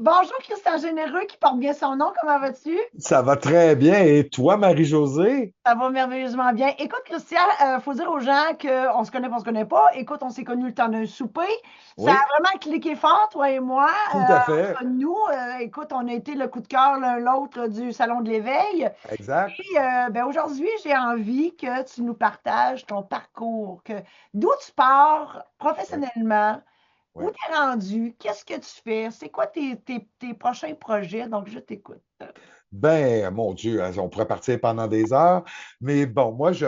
Bonjour Christian Généreux qui porte bien son nom, comment vas-tu? Ça va très bien. Et toi, Marie-Josée? Ça va merveilleusement bien. Écoute Christian, faut dire aux gens qu'on se connaît, on se connaît pas. Écoute, on s'est connus le temps d'un souper. Ça a Oui, vraiment cliqué fort, toi et moi. tout à fait. Entre nous, écoute, on a été le coup de cœur l'un l'autre du Salon de l'Éveil. Exact. Et ben, aujourd'hui, j'ai envie que tu nous partages ton parcours, d'où tu pars Oui, professionnellement, où oui. tu es rendu, qu'est-ce que tu fais, c'est quoi tes prochains projets, donc je t'écoute. Ben, mon Dieu, on pourrait partir pendant des heures. Mais bon, moi, je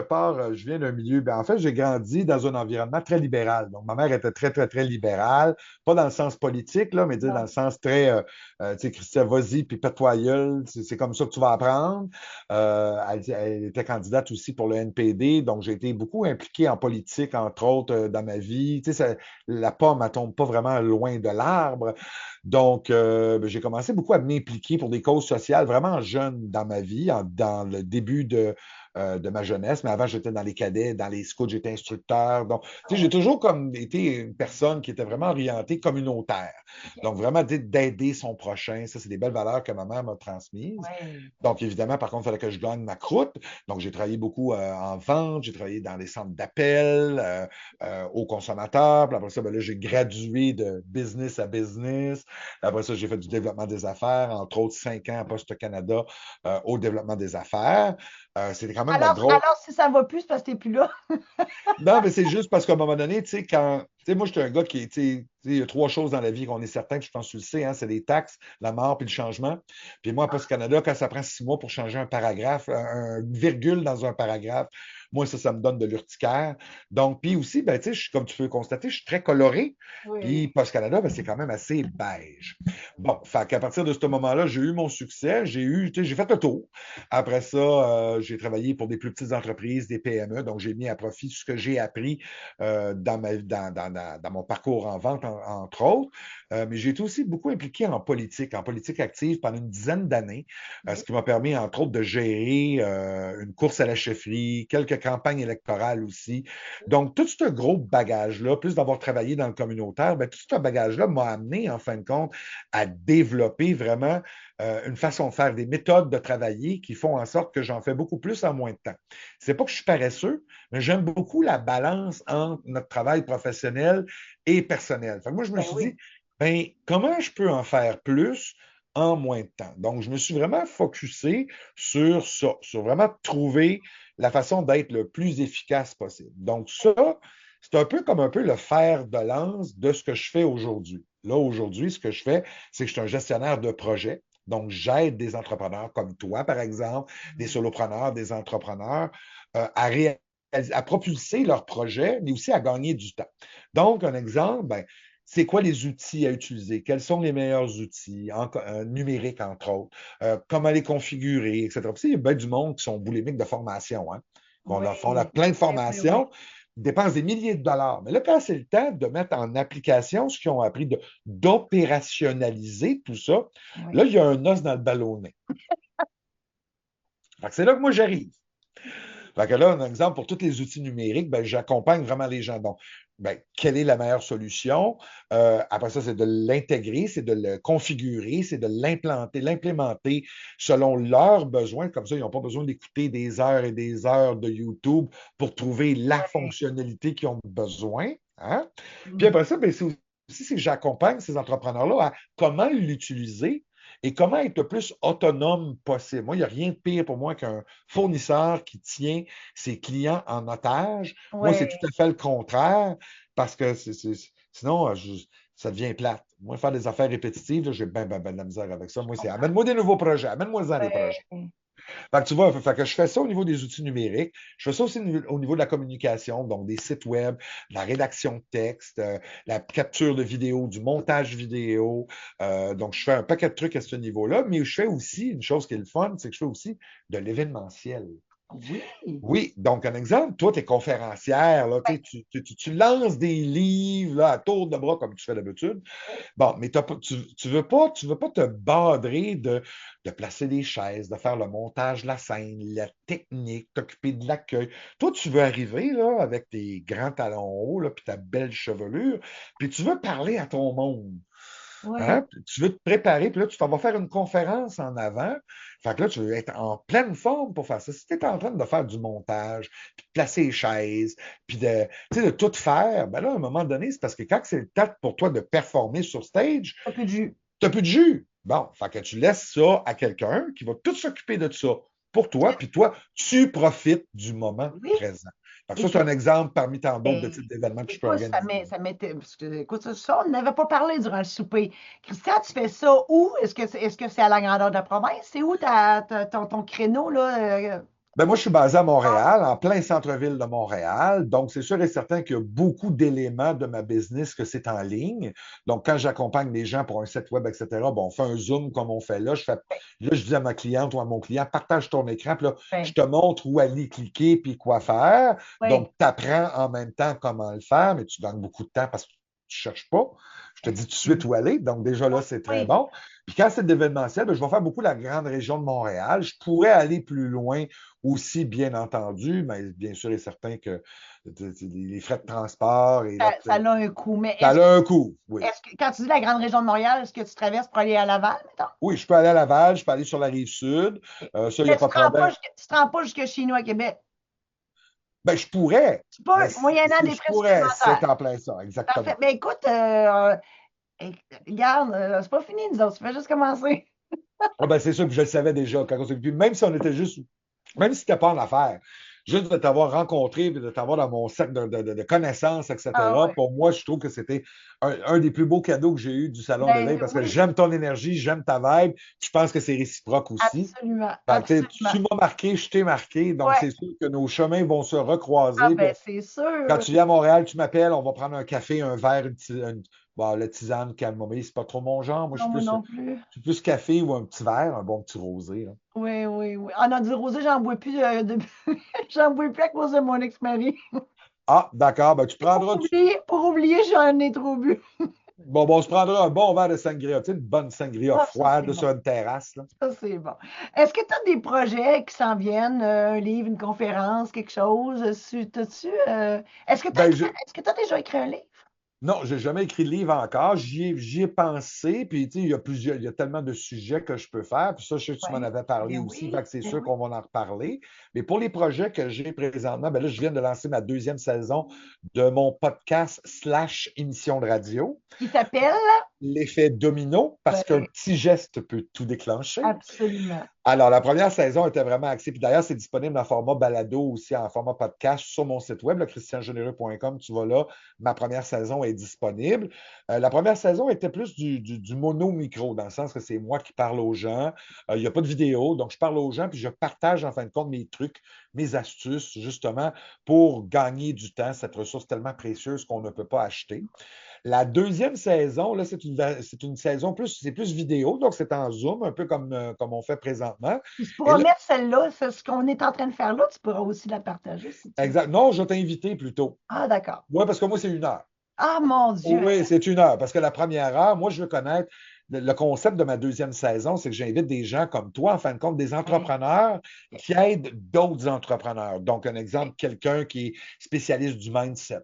viens d'un milieu, ben, en fait, j'ai grandi dans un environnement très libéral. Donc, ma mère était très, très, très libérale. Pas dans le sens politique, là, mais dire dans le Non. sens très, tu sais, Christian, vas-y, puis pète-toi la gueule. C'est comme ça que tu vas apprendre. Elle était candidate aussi pour le NPD. Donc, j'ai été beaucoup impliqué en politique, entre autres, dans ma vie. Tu sais, la pomme, elle tombe pas vraiment loin de l'arbre. Donc, ben, j'ai commencé beaucoup à m'impliquer pour des causes sociales vraiment jeune dans ma vie, dans le début de ma jeunesse. Mais avant, j'étais dans les cadets, dans les scouts, j'étais instructeur. Donc, tu sais, j'ai toujours comme été une personne qui était vraiment orientée communautaire. Donc, vraiment d'aider son prochain. Ça, c'est des belles valeurs que ma mère m'a transmises. Oui. Donc, évidemment, par contre, il fallait que je gagne ma croûte. Donc, j'ai travaillé beaucoup en vente, j'ai travaillé dans les centres d'appel aux consommateurs. Puis après ça, ben là, j'ai gradué de business à business. Après ça, j'ai fait du développement des affaires, entre autres 5 ans à Poste Canada au développement des affaires. C'était quand même la grosse. Alors, si ça va plus, c'est parce que t'es plus là. Non, mais c'est juste parce qu'à un moment donné, tu sais, tu sais, moi, je suis un gars qui, il y a trois choses dans la vie qu'on est certain, que je pense que tu le sais, hein, c'est les taxes, la mort puis le changement. Puis moi, à Poste Canada, quand ça prend 6 mois pour changer un paragraphe, une virgule dans un paragraphe, moi, ça me donne de l'urticaire. Donc, puis aussi, ben, tu sais, comme tu peux constater, je suis très coloré. Oui. Puis Poste Canada, ben, c'est quand même assez beige. Bon, fait qu'à partir de ce moment-là, j'ai eu mon succès, tu sais, j'ai fait le tour. Après ça, j'ai travaillé pour des plus petites entreprises, des PME, donc j'ai mis à profit ce que j'ai appris dans mon parcours en vente, entre autres. Mais j'ai été aussi beaucoup impliqué en politique active pendant une dizaine d'années, ce Oui. qui m'a permis, entre autres, de gérer une course à la chefferie, quelques campagnes électorales aussi. Donc, tout ce gros bagage-là, plus d'avoir travaillé dans le communautaire, ben, tout ce bagage-là m'a amené, en fin de compte, à développer vraiment une façon de faire, des méthodes de travailler qui font en sorte que j'en fais beaucoup plus en moins de temps. C'est pas que je suis paresseux, mais j'aime beaucoup la balance entre notre travail professionnel et personnel. Fait que moi, je me Ben suis oui. dit, ben, comment je peux en faire plus en moins de temps? Donc, je me suis vraiment focusé sur ça, sur vraiment trouver la façon d'être le plus efficace possible. Donc, ça, c'est un peu comme un peu le fer de lance de ce que je fais aujourd'hui. Là, aujourd'hui, ce que je fais, c'est que je suis un gestionnaire de projet. Donc, j'aide des entrepreneurs comme toi, par exemple, des solopreneurs, des entrepreneurs, à propulser leurs projets, mais aussi à gagner du temps. Donc, un exemple, ben, c'est quoi les outils à utiliser? Quels sont les meilleurs outils numériques, entre autres? Comment les configurer, etc. Puis, il y a bien du monde qui sont boulimiques de formation, hein? Oui. Font là, plein de Oui, oui, oui. formations, dépensent des milliers de dollars. Mais là, quand c'est le temps de mettre en application ce qu'ils ont appris, d'opérationnaliser tout ça, là, Oui. il y a un os dans le ballonnet. Fait que c'est là que moi, j'arrive. Fait que là, un exemple pour tous les outils numériques, ben, j'accompagne vraiment les gens. Donc, ben, quelle est la meilleure solution? Après ça, c'est de l'intégrer, c'est de le configurer, c'est de l'implémenter selon leurs besoins. Comme ça, ils n'ont pas besoin d'écouter des heures et des heures de YouTube pour trouver la Oui. fonctionnalité qu'ils ont besoin. Hein? Puis Mhm. après ça, ben, c'est aussi que j'accompagne ces entrepreneurs-là à comment l'utiliser et comment être le plus autonome possible. Moi, il n'y a rien de pire pour moi qu'un fournisseur qui tient ses clients en otage. Moi, c'est tout Oui. à fait le contraire parce que sinon, ça devient plate. Moi, faire des affaires répétitives, j'ai ben de la misère avec ça. Je Moi, c'est comprends. amène-moi des nouveaux projets, amène-moi-en des projets. Oui. Fait que tu vois, fait que je fais ça au niveau des outils numériques. Je fais ça aussi au niveau de la communication, donc des sites web, de la rédaction de texte, la capture de vidéo, du montage vidéo. Donc, je fais un paquet de trucs à ce niveau-là, mais je fais aussi une chose qui est le fun, c'est que je fais aussi de l'événementiel. Oui. Oui, donc un exemple, toi, tu es conférencière, là, Oui. tu lances des livres là, à tour de bras comme tu fais d'habitude. Oui. Bon, mais tu veux pas te badrer de placer des chaises, de faire le montage de la scène, la technique, t'occuper de l'accueil. Toi, tu veux arriver là, avec tes grands talons hauts, là, puis ta belle chevelure, puis tu veux parler à ton monde. Oui. Hein? Tu veux te préparer, puis là, tu t'en vas faire une conférence en avant. Fait que là, tu veux être en pleine forme pour faire ça. Si tu es en train de faire du montage, puis de placer les chaises, puis de, tu sais, de tout faire, ben là, à un moment donné, c'est parce que quand c'est le temps pour toi de performer sur stage, Un peu de jus. tu n'as plus de jus. Bon, fait que tu laisses ça à quelqu'un qui va tout s'occuper de ça pour toi, puis toi, tu profites du moment Oui. présent. Fait que ça, c'est Écoute, un exemple parmi tant d'autres de ben, types d'événements que je peux écoute, organiser. ça m'était. Parce que, écoute, ça, on n'avait pas parlé durant le souper. Christian, tu fais ça où? Est-ce que c'est à la grandeur de la province? C'est où ton créneau, là? Ben moi, je suis basé à Montréal, en plein centre-ville de Montréal. Donc, c'est sûr et certain qu'il y a beaucoup d'éléments de ma business que c'est en ligne. Donc, quand j'accompagne les gens pour un site web, etc., bon, on fait un Zoom comme on fait là. Là, je dis à ma cliente ou à mon client, partage ton écran, puis là, je Ben, te montre où aller cliquer puis quoi faire. Donc, oui, tu apprends en même temps comment le faire, mais tu gagnes beaucoup de temps parce que tu ne cherches pas. Je te dis tout de suite effectivement. où aller. Donc, déjà là, c'est très Oui. bon. Puis quand c'est de l'événementiel, ben, je vais faire beaucoup la grande région de Montréal. Je pourrais aller plus loin aussi, bien entendu, mais bien sûr et certain que les frais de transport et Ça a un coût. Mais ça a un coût, oui. est-ce que, quand tu dis la grande région de Montréal, est-ce que tu traverses pour aller à Laval, mettons? Oui, je peux aller à Laval, je peux aller sur la rive sud. Ok. Ça, il n'y Mais a pas de problème. tu te rends pas jusque chez nous à Québec. Ben, je pourrais, Tu mais peux, moyennant des je frais pourrais, c'est supplémentaires. en plein ça, Parfait. exactement. Ben écoute, regarde, c'est pas fini, nous autres. Ça fait juste commencer. Ah, ben, c'est sûr que je le savais déjà. Puis même si on était juste, même si c'était pas en affaires, juste de t'avoir rencontré, de t'avoir dans mon cercle de connaissances, Ah etc., ouais. pour moi, je trouve que c'était un des plus beaux cadeaux que j'ai eu du Salon de Ben l'éveil parce que oui, j'aime ton énergie, j'aime ta vibe. Je pense que c'est réciproque aussi. absolument, Fait que, tu absolument. m'as marqué, je t'ai marqué, donc Ouais. c'est sûr que nos chemins vont se Ah recroiser. Puis ben c'est quand sûr. tu viens à Montréal, tu m'appelles, on va prendre un café, un verre, bon, la tisane, camomille, c'est pas trop mon genre. Moi, Non, moi non plus. je suis plus café ou un petit verre, un bon petit rosé, là. Oui, oui, oui. Ah non, du rosé, j'en bois plus j'en bois plus à cause de mon ex-mari. Ah, d'accord, ben tu prendras, Pour oublier, j'en ai trop bu. bon, on se prendra un bon verre de sangria, tu sais, une bonne sangria Ah, ça c'est froide bon. sur une terrasse, là. Ça c'est bon. Est-ce que tu as des projets qui s'en viennent, un livre, une conférence, quelque chose? Ben, je, Est-ce que tu as déjà écrit un livre? non, j'ai jamais écrit de livre encore. J'y ai pensé, puis tu sais, il y a tellement de sujets que je peux faire. Puis ça, je sais que tu m'en Oui. avais parlé Ben aussi, fait oui, que c'est ben sûr oui. qu'on va en reparler. Mais pour les projets que j'ai présentement, ben là, je viens de lancer ma deuxième saison de mon podcast slash émission de radio, Qui s'appelle? l'effet domino, parce qu'un Oui, petit geste peut tout déclencher. absolument. Alors, la première saison était vraiment axée. Puis d'ailleurs, c'est disponible en format balado aussi, en format podcast sur mon site web, le christiangénéreux.com. Tu vas là, ma première saison est disponible. La première saison était plus du mono-micro, dans le sens que c'est moi qui parle aux gens. Il n'y a pas de vidéo, donc je parle aux gens, puis je partage en fin de compte mes trucs, mes astuces, justement, pour gagner du temps, cette ressource tellement précieuse qu'on ne peut pas acheter. La deuxième saison, là, c'est une saison plus, c'est plus vidéo, donc c'est en Zoom, un peu comme on fait présentement. Puis tu Et pourras là, mettre celle-là, c'est ce qu'on est en train de faire là, tu pourras aussi la partager si tu veux. exact. Non, je vais t'inviter plutôt. Ah, d'accord. Oui, parce que moi, c'est une heure. Ah, mon Dieu. Oui, c'est une heure. Parce que la première heure, moi, je veux connaître le concept de ma deuxième saison, c'est que j'invite des gens comme toi, en fin de compte, des Oui, entrepreneurs qui aident d'autres entrepreneurs. Donc, un oui, exemple, quelqu'un qui est spécialiste du mindset.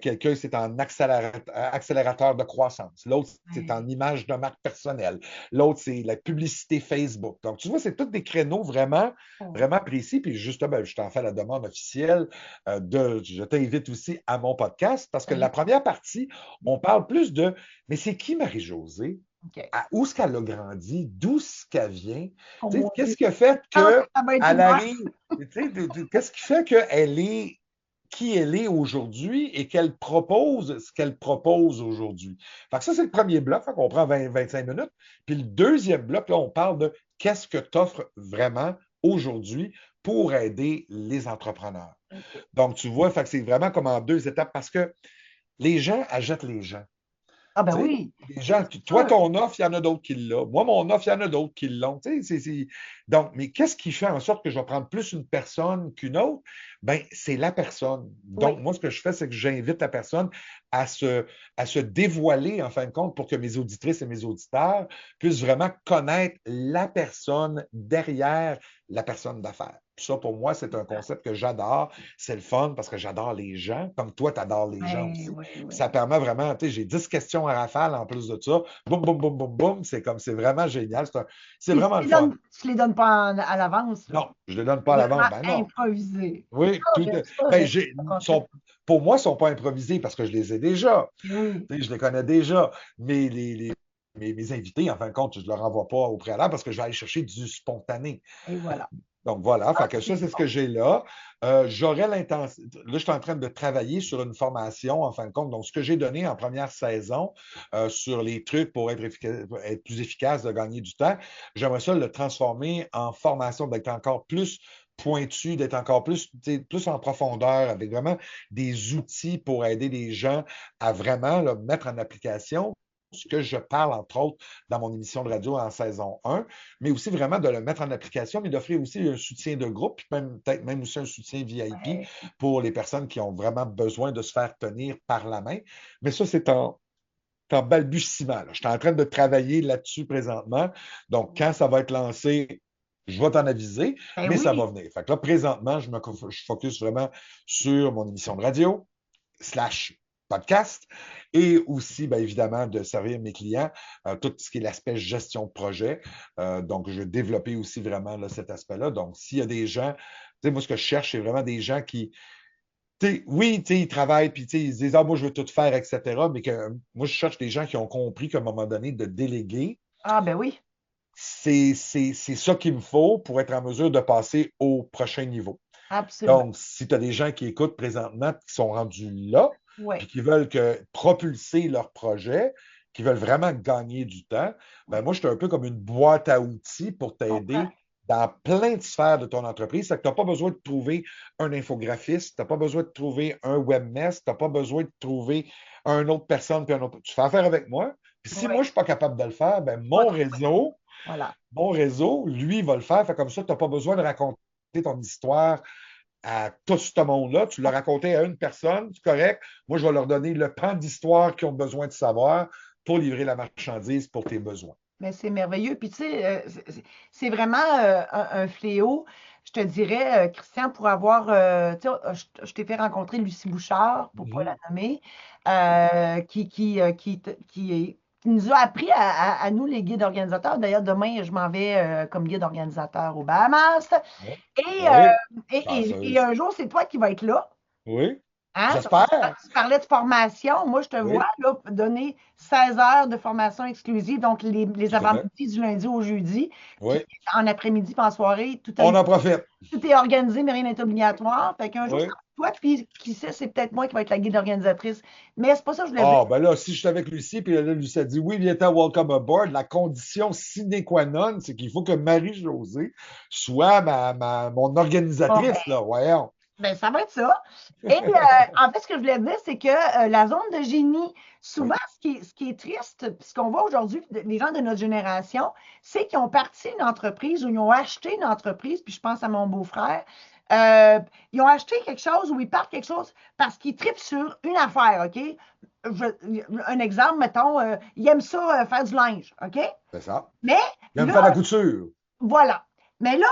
Quelqu'un, c'est en accélérateur de croissance. L'autre, c'est oui. en image de marque personnelle. L'autre, c'est la publicité Facebook. Donc, tu vois, c'est tous des créneaux vraiment, Oui, vraiment précis. Puis, justement, je t'en fais la demande officielle je t'invite aussi à mon podcast parce que la oui. première partie, on parle plus de, mais c'est qui Marie-Josée? OK. Où est-ce qu'elle a grandi? D'où est-ce qu'elle vient? Oh Tu sais, mon qu'est-ce Dieu. qui a fait Je pense que qu'elle ça va être une heure. arrive? Tu sais, qu'est-ce qui fait qu'elle est qui elle est aujourd'hui et qu'elle propose ce qu'elle propose aujourd'hui. Fait que ça, c'est le premier bloc, fait qu'on prend 20-25 minutes. Puis le deuxième bloc, là, on parle de qu'est-ce que tu offres vraiment aujourd'hui pour aider les entrepreneurs. OK. Donc, tu vois, fait que c'est vraiment comme en deux étapes parce que les gens achètent les gens. Ah, ben Tu sais, oui, les c'est gens, toi, sûr. ton offre, il y en a d'autres qui l'ont. Moi, mon offre, il y en a d'autres qui l'ont. Tu sais, donc, mais qu'est-ce qui fait en sorte que je vais prendre plus une personne qu'une autre? Ben, c'est la personne. Donc, Oui. moi, ce que je fais, c'est que j'invite la personne à se, à se dévoiler, en fin de compte, pour que mes auditrices et mes auditeurs puissent vraiment connaître la personne derrière la personne d'affaires. Ça, pour moi, c'est un concept que j'adore. C'est le fun parce que j'adore les gens, comme toi, tu adores les gens Oui, aussi. oui, Puis oui. ça permet vraiment, tu sais, j'ai 10 questions à rafale en plus de ça. Boum, boum, boum, boum, boum. C'est vraiment génial. C'est Puis vraiment le fun. tu les donnes pas à l'avance, là. Non, je ne les donne C'est pas à l'avance. vraiment Ben non. improvisé. Oui, Ah, j'aime ça, ben, j'aime ça, le concept. pour moi, ils ne sont pas improvisés parce que je les ai déjà. Oui, Tu sais, je les connais déjà. Mais mes invités, en fin de compte, je ne leur envoie pas au préalable parce que je vais aller chercher du spontané. et voilà. Donc voilà, Ah, fait que ça, c'est c'est ce bon. que j'ai là. J'aurais l'intention. Là, je suis en train de travailler sur une formation, en fin de compte. Donc, ce que j'ai donné en première saison sur les trucs pour être plus efficace, de gagner du temps, j'aimerais ça le transformer en formation, d'être encore plus pointu, d'être encore plus, tu sais, plus en profondeur, avec vraiment des outils pour aider les gens à vraiment là, mettre en application ce que je parle, entre autres, dans mon émission de radio en saison 1, mais aussi vraiment de le mettre en application, mais d'offrir aussi un soutien de groupe, puis même, peut-être même aussi un soutien VIP Ouais. pour les personnes qui ont vraiment besoin de se faire tenir par la main. Mais ça, c'est en balbutiement. Là. Je suis en train de travailler là-dessus présentement. Donc, quand ça va être lancé, je vais t'en aviser, Ben mais ça oui. va venir. Fait que là, présentement, je focus vraiment sur mon émission de radio, slash podcast et aussi, bien évidemment, de servir mes clients, tout ce qui est l'aspect gestion de projet. Donc, je vais développer aussi vraiment là, cet aspect-là. Donc, s'il y a des gens, tu sais, moi, ce que je cherche, c'est vraiment des gens qui, oui, ils travaillent, puis ils se disent, ah, moi, je veux tout faire, etc. Mais que moi, je cherche des gens qui ont compris qu'à un moment donné, de déléguer, Ah, ben oui, c'est ça qu'il me faut pour être en mesure de passer au prochain niveau. absolument. Donc, si tu as des gens qui écoutent présentement, qui sont rendus là, Oui, puis qui veulent propulser leur projet, qui veulent vraiment gagner du temps, ben oui, moi, je suis un peu comme une boîte à outils pour je comprends. t'aider dans plein de sphères de ton entreprise. C'est que tu n'as pas besoin de trouver un infographiste, tu n'as pas besoin de trouver un webmaster, tu n'as pas besoin de trouver une autre personne, puis un autre. Tu fais affaire avec moi. Puis si Oui, moi, je ne suis pas capable de le faire, ben tu vas trouver. Voilà. mon réseau, lui, va le faire. Fait comme ça, tu n'as pas besoin de raconter ton histoire à tout ce monde-là. Tu l'as raconté à une personne, c'est correct. Moi, je vais leur donner le pan d'histoire qu'ils ont besoin de savoir pour livrer la marchandise pour tes besoins. Mais c'est merveilleux. Puis, tu sais, c'est vraiment un fléau. Je te dirais, Christian, pour avoir, tu sais, je t'ai fait rencontrer Lucie Bouchard, pour ne pas la Mhm. nommer, qui nous a appris à nous, les guides organisateurs. D'ailleurs, demain, je m'en vais comme guide organisateur aux Bahamas. Ouais. Et, Oui, et chanceuse. un jour, c'est toi qui vas être là. Oui, Hein? j'espère. Tu parlais de formation. Moi, je te vois Oui, là, donner 16 heures de formation exclusive, donc les tout à fait. avant-midi du lundi au jeudi, puis Oui, en après-midi, puis en soirée, on en profite. tout est organisé, mais rien n'est obligatoire. Fait qu'un jour, ça Oui. va être toi, puis qui sait, c'est peut-être moi qui va être la guide organisatrice. Mais c'est pas ça que je voulais dire. Ah, ben là, si je suis avec Lucie, puis là, Lucie a dit oui, viens welcome aboard, la condition sine qua non, c'est qu'il faut que Marie-Josée soit mon Bon, ben, organisatrice, là, voyons. ça va être ça. Et en fait, ce que je voulais dire, c'est que la zone de génie, Oui. souvent, ce qui est triste, puis ce qu'on voit aujourd'hui, les gens de notre génération, c'est qu'ils ont parti une entreprise ou ils ont acheté une entreprise, puis je pense à mon beau-frère, euh, ils ont acheté quelque chose ou ils partent quelque chose parce qu'ils tripent sur une affaire, OK? Un exemple, mettons, ils aiment ça, faire du linge, OK? C'est ça. Mais Il aime là, faire de la couture. voilà. Mais là,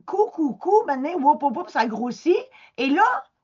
coup, maintenant, whoop, ça grossit. Et là,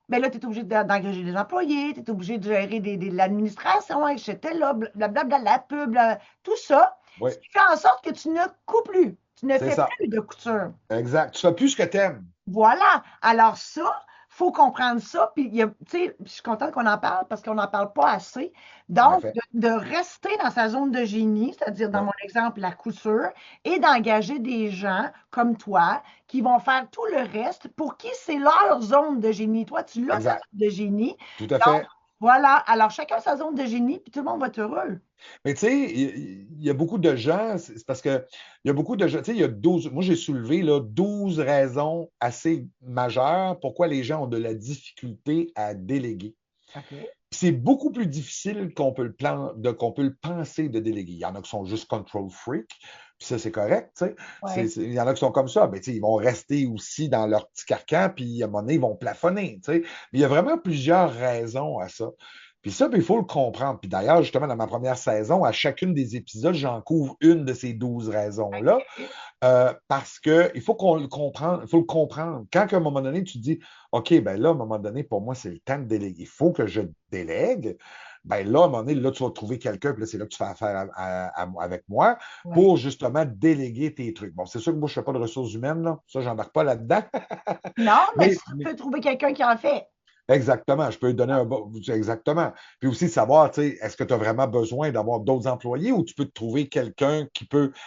ben là, tu es obligé d'engager des employés, tu es obligé de gérer de l'administration, etc., là, blablabla, la pub, tout ça. Oui, Ce qui fait en sorte que tu ne coupes plus. Tu ne c'est fais ça. plus de couture. Exact. Tu fais plus ce que t'aimes. Voilà. Alors ça, faut comprendre ça. Puis, tu sais, je suis contente qu'on en parle parce qu'on n'en parle pas assez. En Donc, effet. de rester dans sa zone de génie, c'est-à-dire dans Oui, mon exemple, la couture, et d'engager des gens comme toi qui vont faire tout le reste pour qui c'est leur zone de génie. Toi, tu l'as ta exact. zone de génie. Tout à Donc, fait. voilà. Alors, chacun sa zone de génie, puis tout le monde va être heureux. Mais tu sais, il y a beaucoup de gens, c'est parce que il y a beaucoup de gens, tu sais, il y a 12, moi j'ai soulevé là, 12 raisons assez majeures pourquoi les gens ont de la difficulté à déléguer. OK. C'est beaucoup plus difficile qu'on peut le penser de déléguer. Il y en a qui sont juste control freak, puis ça, c'est correct, tu sais. Oui. Il y en a qui sont comme ça, ben, tu sais, ils vont rester aussi dans leur petit carcan, puis à un moment donné, ils vont plafonner, tu sais. Mais il y a vraiment plusieurs raisons à ça. Puis ça, ben, il faut le comprendre. Puis d'ailleurs, justement, dans ma première saison, à chacune des épisodes, j'en couvre une de ces 12 raisons-là. OK. Parce que il faut qu'on le comprenne, il faut le comprendre. Quand à un moment donné, tu te dis, OK, ben là, à un moment donné, pour moi, c'est le temps de déléguer. Il faut que je délègue. Ben là, à un moment donné, là, tu vas trouver quelqu'un, puis là, c'est là que tu fais affaire avec moi Ouais. pour justement déléguer tes trucs. Bon, c'est sûr que moi, je ne fais pas de ressources humaines, là. Ça, j'embarque pas là-dedans. Non, mais Mais, ça, tu peux trouver quelqu'un qui en fait. exactement, je peux lui donner un bon. Exactement. Puis aussi savoir, tu sais, est-ce que tu as vraiment besoin d'avoir d'autres employés ou tu peux te trouver quelqu'un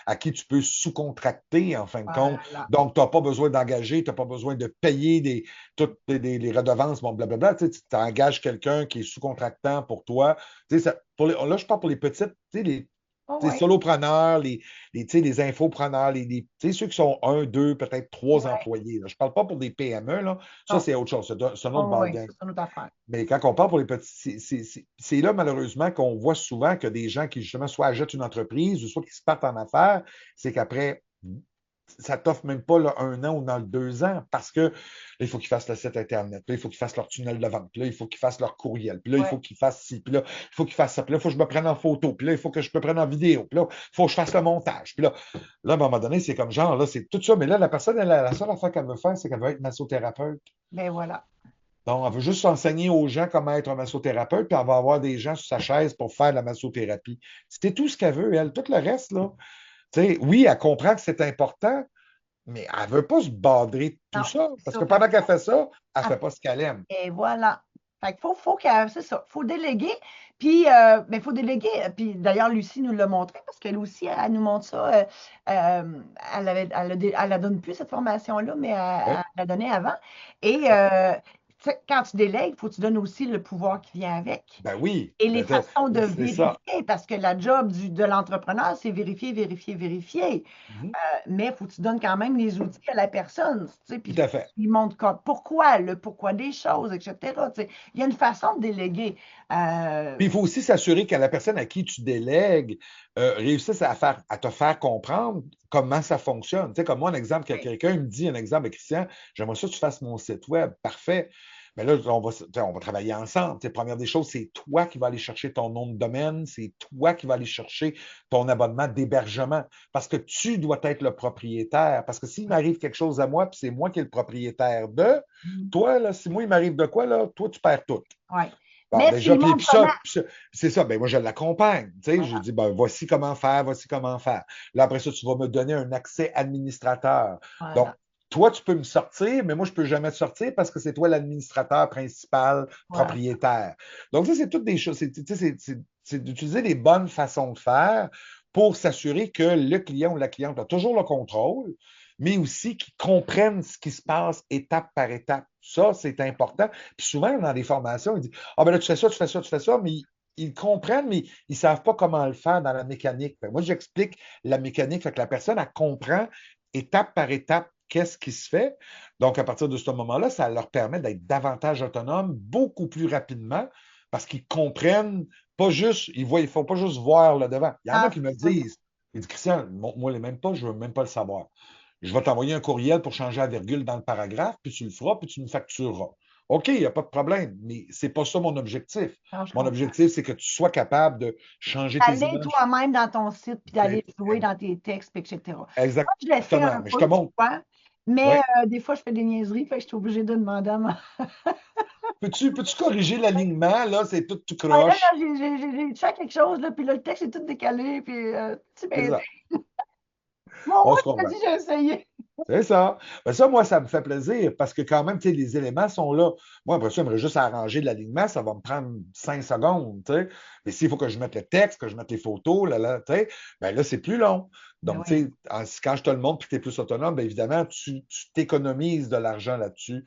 à qui tu peux sous-contracter en fin de compte. Voilà. Donc, tu n'as pas besoin d'engager, tu n'as pas besoin de payer toutes les redevances, bon, blablabla. Tu engages quelqu'un qui est sous-contractant pour toi. Tu sais, là, je parle pour les petites, tu sais, Oh, les oui. solopreneurs, tu sais, les infopreneurs, tu sais, ceux qui sont un, deux, peut-être trois Ouais. employés. Là. Je ne parle pas pour des PME, là. Ça, Non. c'est autre chose. C'est un autre Oh, oui. ballgame. Ça, c'est une autre affaire. Mais quand on parle pour les petits, c'est là, malheureusement, qu'on voit souvent que des gens qui, justement, soit achètent une entreprise ou soit qui se partent en affaires, c'est qu'après, ça t'offre même pas là, 1 an ou dans le 2 ans parce que là, il faut qu'ils fassent le site Internet, puis là, il faut qu'ils fassent leur tunnel de vente, puis là, il faut qu'ils fassent leur courriel, puis là, il Ouais. faut qu'ils fassent ci, puis là, il faut qu'ils fassent ça, puis là, il faut que je me prenne en photo, puis là, il faut que je me prenne en vidéo, puis là, il faut que je fasse le montage, puis là, à un moment donné, c'est comme genre, là, c'est tout ça, mais là, la personne, la seule affaire qu'elle veut faire, c'est qu'elle veut être massothérapeute. Ben voilà. Donc, elle veut juste enseigner aux gens comment être un massothérapeute, puis elle va avoir des gens sur sa chaise pour faire de la massothérapie. C'était tout ce qu'elle veut, elle. Tout le reste, là. Tu sais, oui, elle comprend que c'est important, mais elle ne veut pas se badrer de tout Non, ça. c'est Parce ça. que Fait pendant qu'elle que fait ça, elle ne fait pas ce qu'elle aime. et voilà. Fait qu'il faut c'est ça, faut déléguer. Puis, ben, faut déléguer. Puis, d'ailleurs, Lucie nous l'a montré parce qu'elle aussi, elle nous montre ça. Elle ne donne plus cette formation-là, mais Oui, elle la donnait avant. Et oui. tu sais, quand tu délègues, il faut que tu donnes aussi le pouvoir qui vient avec. Ben oui, Et les façons de c'est ça. vérifier, parce que la job de l'entrepreneur, c'est vérifier, vérifier, vérifier. Mhm. Mais il faut que tu donnes quand même les outils à la personne, tu sais, puis Tout il faut à que fait. tu lui montres pourquoi, le pourquoi des choses, etc. Tu sais. Il y a une façon de déléguer. Puis Euh, il faut aussi s'assurer que la personne à qui tu délègues réussisse à te faire comprendre comment ça fonctionne. Tu sais, comme moi, un exemple, que oui, quelqu'un me dit, un exemple, Christian, j'aimerais ça que tu fasses mon site web. Parfait. Mais là, on va travailler ensemble. Tu sais, première des choses, c'est toi qui vas aller chercher ton nom de domaine, c'est toi qui vas aller chercher ton abonnement d'hébergement. Parce que tu dois être le propriétaire. Parce que s'il m'arrive quelque chose à moi, puis c'est moi qui est le propriétaire de, toi, là, si moi, il m'arrive de quoi, là, toi, tu perds tout. ouais. Bon, Mais tu déjà, lui montres comment. c'est ça, ben moi, je l'accompagne. Tu sais, je Voilà, dis, ben, voici comment faire, voici comment faire. Là, après ça, tu vas me donner un accès administrateur. Donc, voilà, toi, tu peux me sortir, mais moi, je ne peux jamais te sortir parce que c'est toi l'administrateur principal, voilà. propriétaire. Donc, ça, c'est toutes des choses. Tu sais, c'est d'utiliser les bonnes façons de faire pour s'assurer que le client ou la cliente a toujours le contrôle, mais aussi qu'ils comprennent ce qui se passe étape par étape. Ça, c'est important. Puis souvent, dans des formations, ils disent, ah ben là, tu fais ça, tu fais ça, tu fais ça, mais ils comprennent, mais ils ne savent pas comment le faire dans la mécanique. Fait que moi, j'explique la mécanique, fait que la personne, elle comprend étape par étape qu'est-ce qui se fait. Donc, à partir de ce moment-là, ça leur permet d'être davantage autonomes beaucoup plus rapidement parce qu'ils comprennent pas juste, ils ne faut pas juste voir le devant. Il y en a Ah, qui me c'est ça. disent, ils disent, Christian, montre-moi les même pas, je ne veux même pas le savoir. Je vais t'envoyer un courriel pour changer la virgule dans le paragraphe, puis tu le feras, puis tu me factureras. OK, il n'y a pas de problème, mais ce n'est pas ça mon objectif. Non, je Mon comprends. objectif, c'est que tu sois capable de changer tes D'aller images. toi-même dans ton site, puis d'aller C'est jouer dans tes textes, etc. Moi, je le fais exactement. un Mais je te peu, tu montre. vois, mais Oui. des fois, je fais des niaiseries, fait que je suis obligée de demander à moi. Peux-tu corriger l'alignement? Là, c'est tout Ouais, là, croche. j'ai fait quelque chose, là, puis là, le texte est tout décalé, puis tu C'est m'aides. ça. Bon, On moi, se je te comprend. dis, j'ai essayé. C'est ça. Ben ça, moi, ça me fait plaisir parce que quand même, tu sais, les éléments sont là. Moi, après ça, j'aimerais juste arranger l'alignement, ça va me prendre 5 secondes, tu sais. Mais s'il faut que je mette le texte, que je mette les photos, là, tu sais, ben là, c'est plus long. Ben Donc, tu oui. sais, quand je te le montre et que tu es plus autonome, ben évidemment, tu t'économises de l'argent là-dessus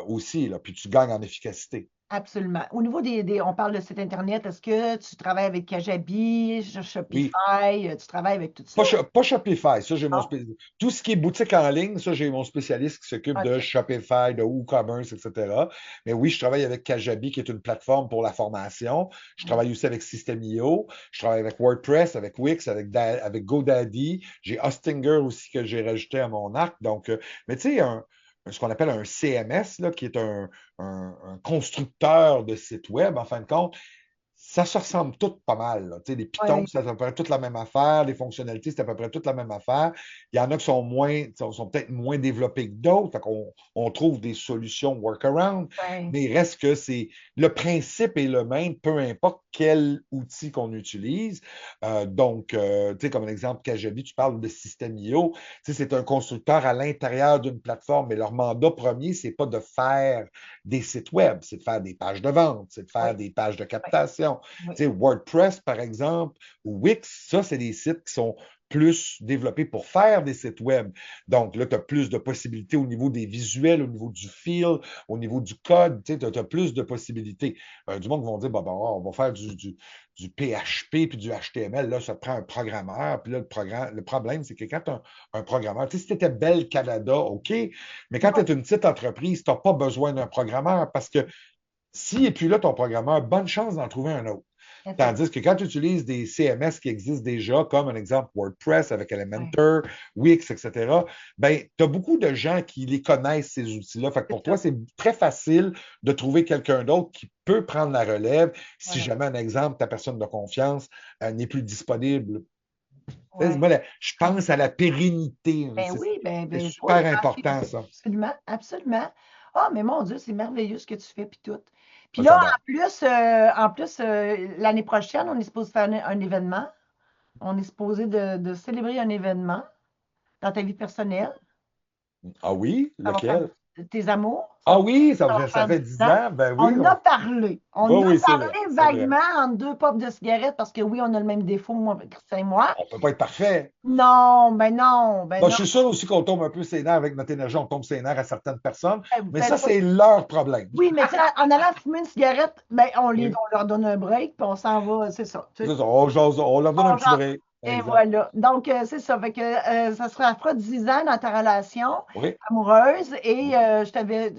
aussi, là, puis tu gagnes en efficacité. Absolument. Au niveau on parle de site Internet, est-ce que tu travailles avec Kajabi, Oui. Shopify, tu travailles avec tout ça? Pas Shopify, ça j'ai mon Ah, tout ce qui est boutique en ligne, ça j'ai mon spécialiste qui s'occupe de OK. Shopify, de WooCommerce, etc. Mais oui, je travaille avec Kajabi, qui est une plateforme pour la formation. Je Ouais. travaille aussi avec System.io. Je travaille avec WordPress, avec Wix, avec GoDaddy. J'ai Hostinger aussi que j'ai rajouté à mon arc. Donc, mais tu sais, ce qu'on appelle un CMS, là, qui est un constructeur de sites web, en fin de compte, ça se ressemble tout pas mal, là. Tu sais, les Python, Oui, c'est à peu près toute la même affaire. Les fonctionnalités, c'est à peu près toute la même affaire. Il y en a qui sont sont peut-être moins développés que d'autres. Fait qu'on on trouve des solutions workaround, oui, mais il reste que le principe est le même, peu importe quel outil qu'on utilise. Tu sais, comme un exemple, Kajabi, tu parles de système IO. Tu sais, c'est un constructeur à l'intérieur d'une plateforme, mais leur mandat premier, c'est pas de faire des sites web, c'est de faire des pages de vente, c'est de oui, faire des pages de oui, captation. oui. Tu sais, WordPress, par exemple, ou Wix, ça, c'est des sites qui sont plus développés pour faire des sites web. Donc là, tu as plus de possibilités au niveau des visuels, au niveau du feel, au niveau du code, tu as plus de possibilités. Du monde qui vont dire, bon, on va faire du PHP puis du HTML, là, ça te prend un programmeur. Puis là, le problème, c'est que quand tu as un programmeur, tu sais, si tu étais Bell Canada, OK, mais quand tu es une petite entreprise, tu n'as pas besoin d'un programmeur parce que s'il n'est plus là, ton programmeur, bonne chance d'en trouver un autre. Tandis que quand tu utilises des CMS qui existent déjà, comme un exemple WordPress avec Oui, Elementor, Wix, etc., ben, tu as beaucoup de gens qui les connaissent, ces outils-là. Fait que c'est pour toi, ça. c'est très facile de trouver quelqu'un d'autre qui peut prendre la relève si Voilà. jamais, un exemple, ta personne de confiance n'est plus disponible. Ouais. Moi, je pense à la pérennité. Ben oui, C'est oui, super j'en suis important, ça. absolument, absolument. Ah, mais mon Dieu, c'est merveilleux ce que tu fais, puis tout. Puis Moi, là, j'adore. en plus l'année prochaine, on est supposé faire un événement. On est supposé de célébrer un événement dans ta vie personnelle. Ah oui? Ça va faire Lequel? tes amours. Ah oui, Ça va ça faire 10 fait 10 ans. ans. Ben oui. On a parlé. On Oui, a oui, c'est vrai. parlé C'est vrai. vaguement entre deux pop de cigarettes parce que oui, on a le même défaut, moi, Christin et moi. On ne peut pas être parfait. Non, ben non, ben Bon, je non. suis sûr aussi qu'on tombe un peu ses nerfs avec notre énergie, on tombe ses nerfs à certaines personnes, mais Ben, ça, c'est leur problème. oui, mais tu sais, en allant fumer une cigarette, ben, Oui. on leur donne un break, puis on s'en va, c'est ça. Tu sais. C'est ça, on leur donne un On petit genre- break. et Exact. voilà. Donc, c'est ça. Fait que ça fera 10 ans dans ta relation Oui. amoureuse et je t'avais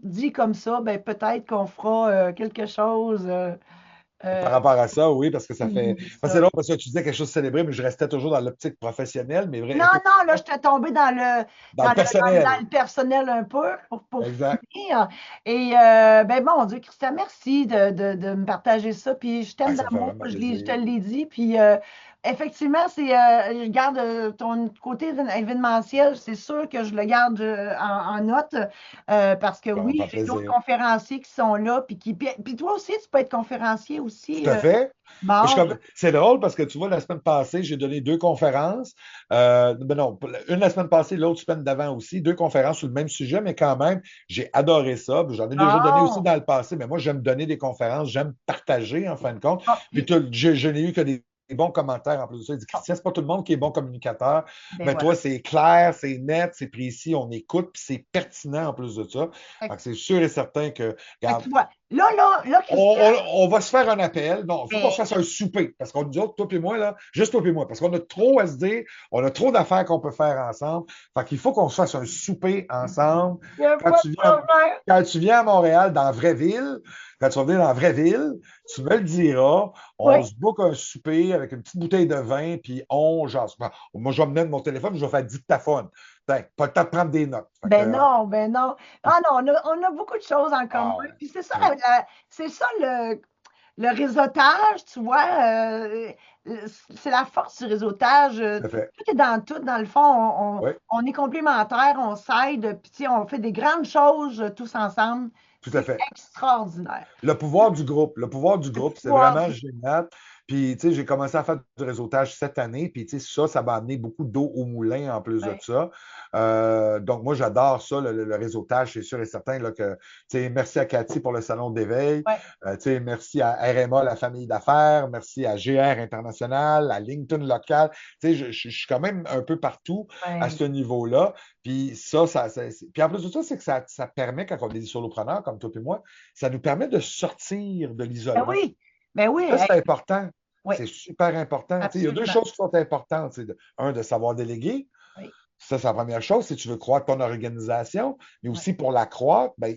dit comme ça, ben, peut-être qu'on fera quelque chose. Par Euh, rapport à ça, oui, parce que ça fait. oui, C'est ça. drôle parce que tu disais quelque chose de célébré, mais je restais toujours dans l'optique professionnelle, mais vrai, Non, non, là, effectivement, je t'ai tombé dans le dans personnel. le personnel un peu pour Exact. finir. Et ben bon Dieu, Christian, merci de me partager ça. Puis je t'aime Ben, ça me fait d'amour, vraiment je te plaisir. l'ai dit. Puis effectivement, je garde ton côté événementiel, c'est sûr que je le garde en note parce que Ça me oui, fait j'ai d'autres plaisir. conférenciers qui sont là. Puis toi aussi, tu peux être conférencier Tout aussi. à fait. Bon, C'est drôle parce que tu vois, la semaine passée, j'ai donné deux conférences. Ben non, une la semaine passée, l'autre semaine d'avant aussi, deux conférences sur le même sujet, mais quand même, j'ai adoré ça. Puis j'en ai déjà donné aussi bon. dans le passé, mais moi, j'aime donner des conférences, j'aime partager en fin de compte. Ah, Puis puis, je n'ai eu que des bons commentaires en plus de ça. Il dit, ah, Christian, c'est pas tout le monde qui est bon communicateur, ben mais toi, voilà. c'est clair, c'est net, c'est précis, on écoute, puis c'est pertinent en plus de ça. Fait que c'est sûr et certain que, Fait que regarde, tu vois, là, Christian, on va se faire un appel. Non, il faut qu'on se ben, fasse un souper. Parce qu'on nous autres, toi et moi, là, juste toi et moi, parce qu'on a trop à se dire, on a trop d'affaires qu'on peut faire ensemble. Fait qu'il faut qu'on se fasse un souper ensemble. il n'y a Quand pas tu de viens, problème. quand tu viens à Montréal, dans la vraie ville, quand tu vas venir dans la vraie ville, tu me le diras. Oui, On se book un souper avec une petite bouteille de vin, puis on jase. Bon, moi, je vais me mettre mon téléphone, je vais faire dictaphone. Ben, pas le temps de prendre des notes. Fait que, ben non, ben non. Ah non, on a beaucoup de choses en commun. ah ouais. Puis c'est ça, Oui, c'est ça le réseautage, tu vois. C'est la force du réseautage. tout à fait. Tout est dans tout. Dans le fond, Oui, on est complémentaires, on s'aide, puis tu sais, on fait des grandes choses tous ensemble. tout à C'est fait. extraordinaire. Le pouvoir du Le groupe, c'est pouvoir vraiment du... génial. Puis, tu sais, j'ai commencé à faire du réseautage cette année, puis, tu sais, ça m'a amené beaucoup d'eau au moulin en plus de Ouais, ça. Donc, moi, j'adore ça, le réseautage, c'est sûr et certain, là, que, tu sais, merci à Cathy pour le salon d'éveil, ouais, tu sais, merci à RMA, la famille d'affaires, merci à GR International, à LinkedIn local. Tu sais, je suis quand même un peu partout à ouais. ce niveau-là. Puis puis en plus de ça, c'est que ça permet, quand on est des solopreneurs comme toi et moi, ça nous permet de sortir de Ben l'isolement. oui, ben oui, Ça, c'est important. oui, C'est super important. Tu sais, il y a deux absolument. choses qui sont importantes. C'est un, de savoir déléguer. Oui, Ça, c'est la première chose. Si tu veux croître ton organisation, mais oui, aussi pour la croître, ben,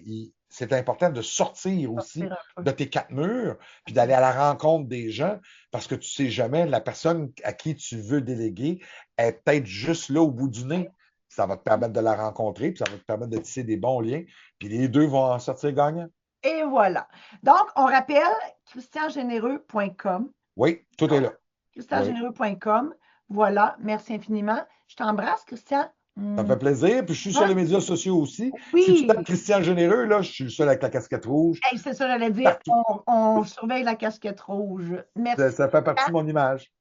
c'est important de sortir aussi sortir un peu. de tes quatre murs, puis d'aller à Absolument. la rencontre des gens, parce que tu sais jamais, la personne à qui tu veux déléguer est peut-être juste là au bout du Oui, nez. Ça va te permettre de la rencontrer, puis ça va te permettre de tisser des bons liens, puis les deux vont en sortir gagnants. Et voilà. Donc, on rappelle christiangénéreux.com. Oui, tout est là. Oui. christiangénéreux.com. Voilà, merci infiniment. Je t'embrasse, Christian. Ça me fait plaisir. Puis je suis sur les médias sociaux aussi. Si tu tapes Oui, Christian Généreux, là, je suis le seul avec la casquette rouge hey, c'est ça, j'allais dire, partout. on surveille la casquette rouge. Merci. Ça fait partie de mon image.